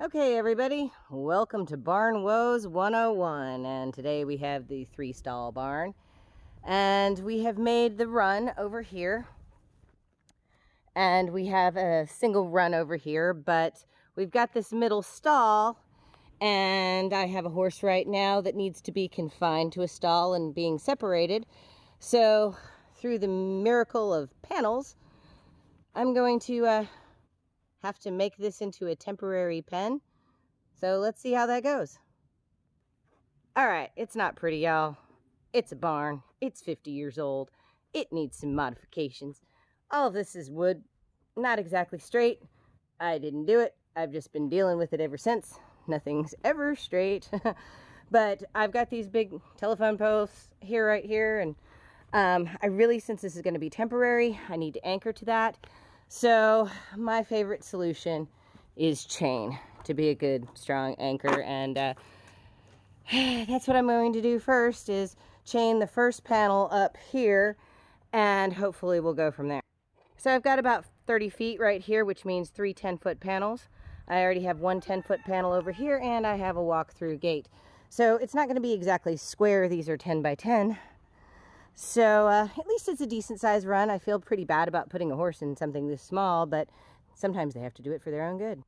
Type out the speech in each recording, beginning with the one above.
Okay, everybody, welcome to Barn Woes 101, and today we have the 3-stall barn, and we have made the run over here, and we have a single run over here, but we've got this middle stall, and I have a horse right now that needs to be confined to a stall and being separated, so through the miracle of panels, I'm going to have to make this into a temporary pen. So let's see how that goes. All right, it's not pretty, y'all. It's a barn. It's 50 years old. It needs some modifications. All of this is wood, not exactly straight. I didn't do it. I've just been dealing with it ever since. Nothing's ever straight. But I've got these big telephone posts here, right here, and I really, since this is going to be temporary, I need to anchor to that. So my favorite solution is chain to be a good strong anchor, and that's what I'm going to do first, is chain the first panel up here, and hopefully we'll go from there. So I've got about 30 feet right here, which means 3 10-foot panels. I already have one 10-foot panel over here, and I have a walk-through gate. So it's not going to be exactly square. These are 10 by 10. So at least it's a decent sized run. I feel pretty bad about putting a horse in something this small, but sometimes they have to do it for their own good.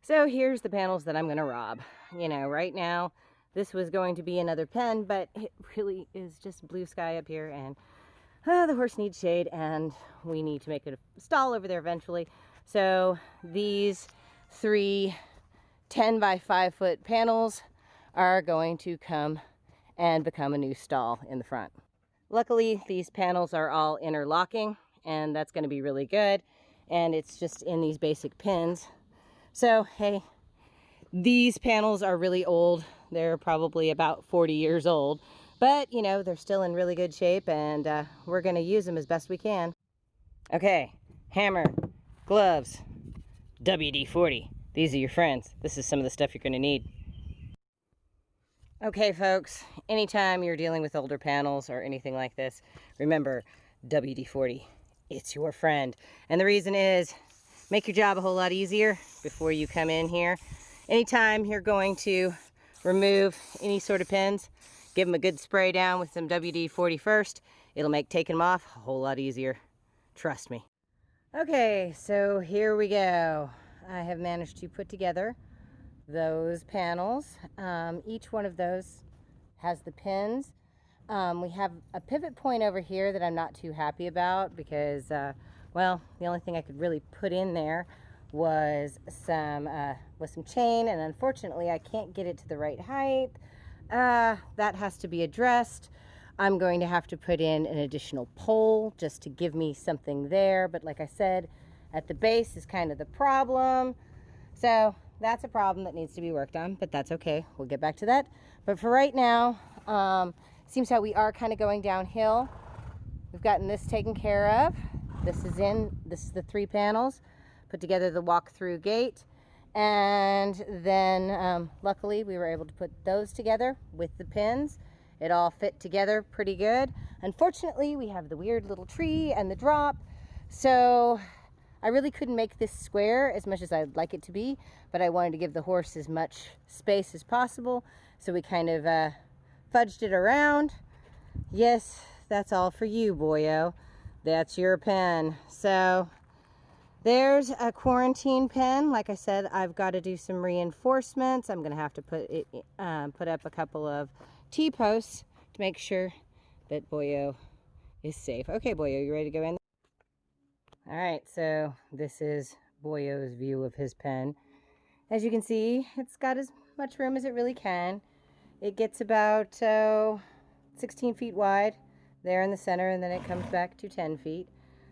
So here's the panels that I'm going to rob. You know, right now, this was going to be another pen, but it really is just blue sky up here, and the horse needs shade, and we need to make it a stall over there eventually. So these 3 10 by 5 foot panels are going to come and become a new stall in the front. Luckily, these panels are all interlocking, and that's going to be really good, and it's just in these basic pins. So, hey, these panels are really old. They're probably about 40 years old, but, you know, they're still in really good shape, and we're going to use them as best we can. Okay, hammer, gloves, WD-40. These are your friends. This is some of the stuff you're going to need. Okay, folks, anytime you're dealing with older panels or anything like this, remember WD-40. It's your friend. And the reason is, make your job a whole lot easier before you come in here. Anytime you're going to remove any sort of pins, give them a good spray down with some WD-40 first. It'll make taking them off a whole lot easier. Trust me. Okay, so here we go. I have managed to put together those panels. Each one of those has the pins. We have a pivot point over here that I'm not too happy about because, well, the only thing I could really put in there was some chain, and unfortunately I can't get it to the right height. That has to be addressed. I'm going to have to put in an additional pole just to give me something there, but like I said, at the base is kind of the problem. So that's a problem that needs to be worked on, but that's okay. We'll get back to that. But for right now, seems how we are kind of going downhill. We've gotten this taken care of. This is the 3 panels. Put together the walk-through gate. And then luckily we were able to put those together with the pins. It all fit together pretty good. Unfortunately, we have the weird little tree and the drop. So I really couldn't make this square as much as I'd like it to be, but I wanted to give the horse as much space as possible, so we kind of fudged it around. Yes, that's all for you, boyo. That's your pen. So there's a quarantine pen. Like I said, I've got to do some reinforcements. I'm going to have to put up a couple of T-posts to make sure that boyo is safe. Okay, boyo, you ready to go in? All right, so this is Boyo's view of his pen. As you can see, it's got as much room as it really can. It gets about 16 feet wide there in the center, and then it comes back to 10 feet.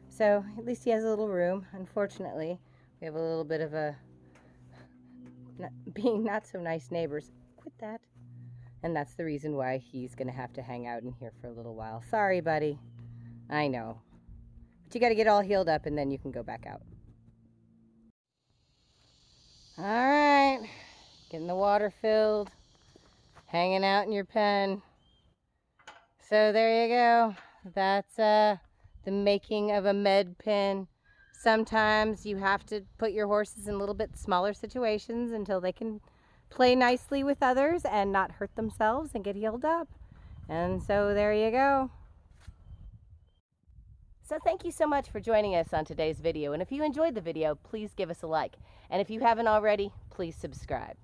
So at least he has a little room. Unfortunately, we have a little bit of a being not so nice neighbors. Quit that. And that's the reason why he's going to have to hang out in here for a little while. Sorry, buddy. I know. But you got to get all healed up, and then you can go back out. All right, getting the water filled, hanging out in your pen. So there you go. That's the making of a med pen. Sometimes you have to put your horses in a little bit smaller situations until they can play nicely with others and not hurt themselves and get healed up. And so there you go. So thank you so much for joining us on today's video. And if you enjoyed the video, please give us a like. And if you haven't already, please subscribe.